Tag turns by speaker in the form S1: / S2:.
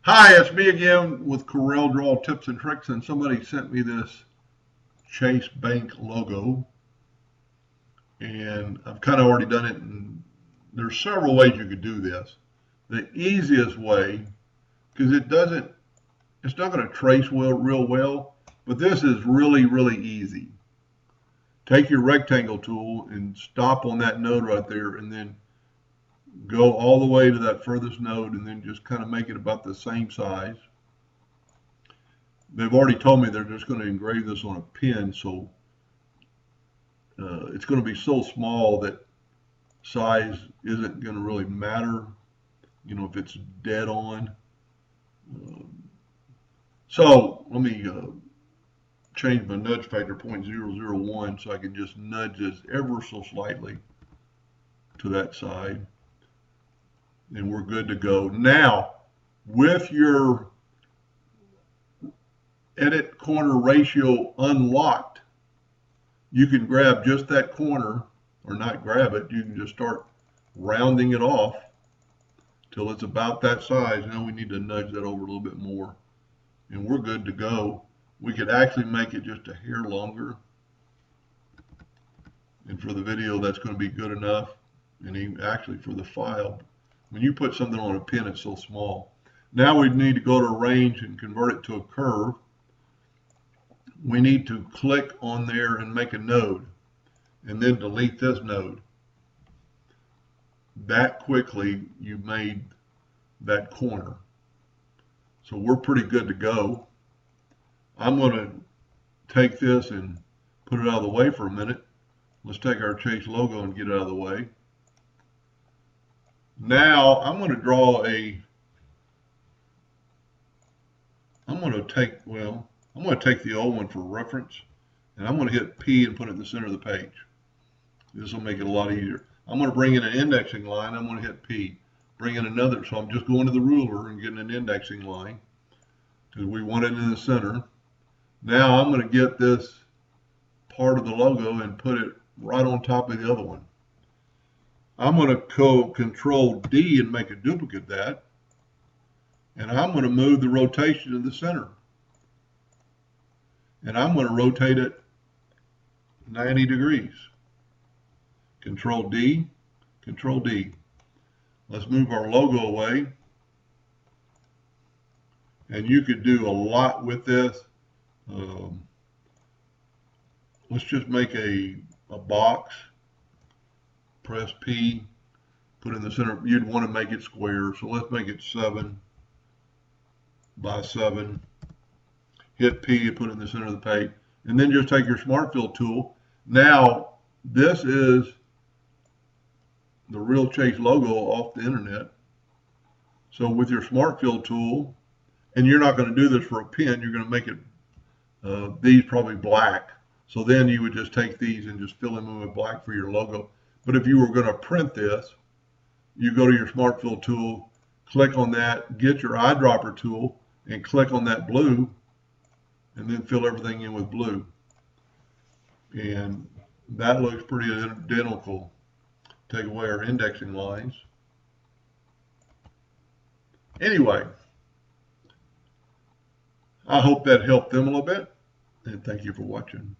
S1: Hi, it's me again with Corel Draw Tips and Tricks, and somebody sent me this Chase Bank logo, and I've kind of already done it, and there's several ways you could do this. The easiest way, because it's not going to trace real well, but this is really easy. Take your rectangle tool and stop on that node right there, and then go all the way to that furthest node, and then just kind of make it about the same size. They've already told me they're just going to engrave this on a pin, so it's going to be so small that size isn't going to really matter, if it's dead on. So let me change my nudge factor 0.001 so I can just nudge this ever so slightly to that side, and we're good to go. Now, with your edit corner ratio unlocked, you can grab just that corner, or not grab it, you can just start rounding it off till it's about that size. Now we need to nudge that over a little bit more, and we're good to go. We could actually make it just a hair longer, and for the video that's going to be good enough, and even actually for the file. When you put something on a pin, it's so small. Now we need to go to range and convert it to a curve. We need to click on there and make a node, and then delete this node. That quickly you made that corner. So we're pretty good to go. I'm going to take this and put it out of the way for a minute. Let's take our Chase logo and get it out of the way. Now I'm going to draw I'm going to take the old one for reference, and I'm going to hit P and put it in the center of the page. This will make it a lot easier. I'm going to bring in an indexing line. I'm going to hit P. Bring in another, so I'm just going to the ruler and getting an indexing line because we want it in the center. Now I'm going to get this part of the logo and put it right on top of the other one. I'm going to go Control D and make a duplicate of that, and I'm going to move the rotation to the center, and I'm going to rotate it 90 degrees. Control D, Control D. Let's move our logo away, and you could do a lot with this. Let's just make a box. Press P, put it in the center. You'd want to make it square, so let's make it 7 by 7. Hit P and put it in the center of the page, and then just take your Smart Fill tool. Now this is the real Chase logo off the internet. So with your Smart Fill tool, and you're not going to do this for a pin, you're going to make it these probably black. So then you would just take these and just fill them in with black for your logo. But if you were going to print this, you go to your Smart Fill tool, click on that, get your eyedropper tool, and click on that blue, and then fill everything in with blue. And that looks pretty identical. Take away our indexing lines. Anyway, I hope that helped them a little bit, and thank you for watching.